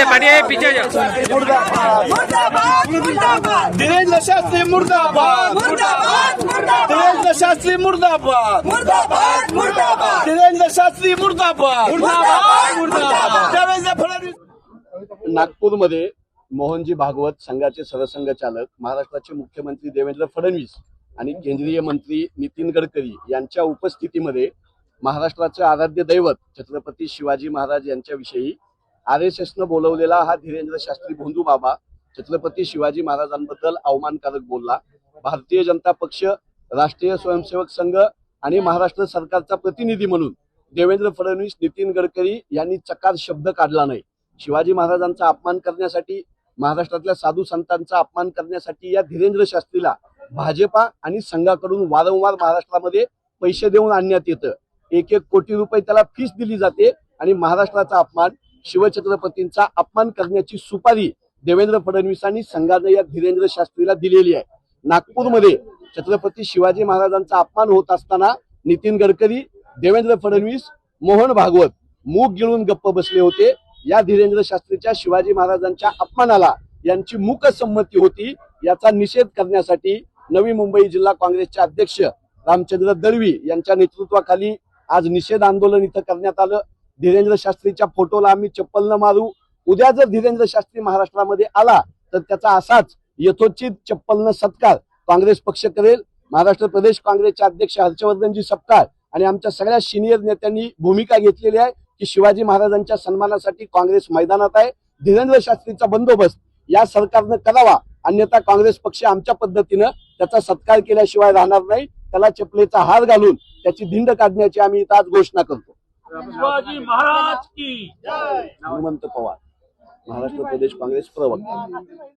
पाटिए पीछे धीरेंद्र शास्त्री मुर्दाबाद, धीरेंद्र शास्त्री मुर्दाबाद, धीरेंद्र शास्त्री मुर्दाबाद, देवेंद्र फडणवीस। नागपूरमध्ये मोहनजी भागवत संघाचे सरसंघचालक, महाराष्ट्राचे मुख्यमंत्री देवेंद्र फडणवीस आणि केंद्रीय मंत्री नितीन गडकरी यांच्या उपस्थितीमध्ये महाराष्ट्राचे आराध्य दैवत छत्रपती शिवाजी महाराज यांच्याविषयी RSSनं बोलवलेला हा धीरेंद्र शास्त्री भोंदू बाबा छत्रपती शिवाजी महाराजांबद्दल अवमानकारक बोलला। भारतीय जनता पक्ष, राष्ट्रीय स्वयंसेवक संघ आणि महाराष्ट्र सरकारचा प्रतिनिधी म्हणून देवेंद्र फडणवीस, नितीन गडकरी यांनी चकार शब्द काढला नाही। शिवाजी महाराजांचा अपमान करण्यासाठी, महाराष्ट्रातल्या साधू संतांचा अपमान करण्यासाठी या धीरेंद्र शास्त्रीला भाजपा आणि संघाकडून वारंवार महाराष्ट्रामध्ये पैसे देऊन आणण्यात येतं। 1-1 कोटी रुपये त्याला फीस दिली जाते आणि महाराष्ट्राचा अपमान, शिवछत्रपतींचा अपमान करण्याची सुपारी देवेंद्र फडणवीसांनी संघाने या धीरेंद्र शास्त्रीला दिलेली आहे। नागपूरमध्ये छत्रपती शिवाजी महाराजांचा अपमान होत असताना नितीन गडकरी, देवेंद्र फडणवीस, मोहन भागवत मूग गिळून गप्प बसले होते। या धीरेंद्र शास्त्रीच्या शिवाजी महाराजांच्या अपमानाला यांची मूक संमती होती। याचा निषेध करण्यासाठी नवी मुंबई जिल्हा काँग्रेसचे अध्यक्ष रामचंद्र दळवी यांच्या नेतृत्वाखाली आज निषेध आंदोलन इथं करण्यात आलं। धीरेंद्र शास्त्रीच्या फोटोला आम्ही चप्पल न मारू। उद्या जर धीरेंद्र शास्त्री महाराष्ट्रामध्ये आला तर त्याचा असाच यथोचित चप्पल न सत्कार काँग्रेस पक्ष करेल। महाराष्ट्र प्रदेश काँग्रेसचे अध्यक्ष हर्षवर्धनजी सपकाळ आणि आमच्या सगळ्या सिनियर नेत्यांनी भूमिका घेतलेली आहे की शिवाजी महाराजांच्या सन्मानासाठी काँग्रेस मैदानात आहे। धीरेंद्र शास्त्रीचा बंदोबस्त या सरकारनं करावा, अन्यथा काँग्रेस पक्ष आमच्या पद्धतीनं त्याचा सत्कार केल्याशिवाय राहणार नाही। त्याला चपलेचा हार घालून त्याची धिंड काढण्याची आम्ही इथं आज घोषणा करतो। शिवाजी महाराज की जय। हनुमंत पवार, महाराष्ट्र प्रदेश काँग्रेस प्रवक्ता।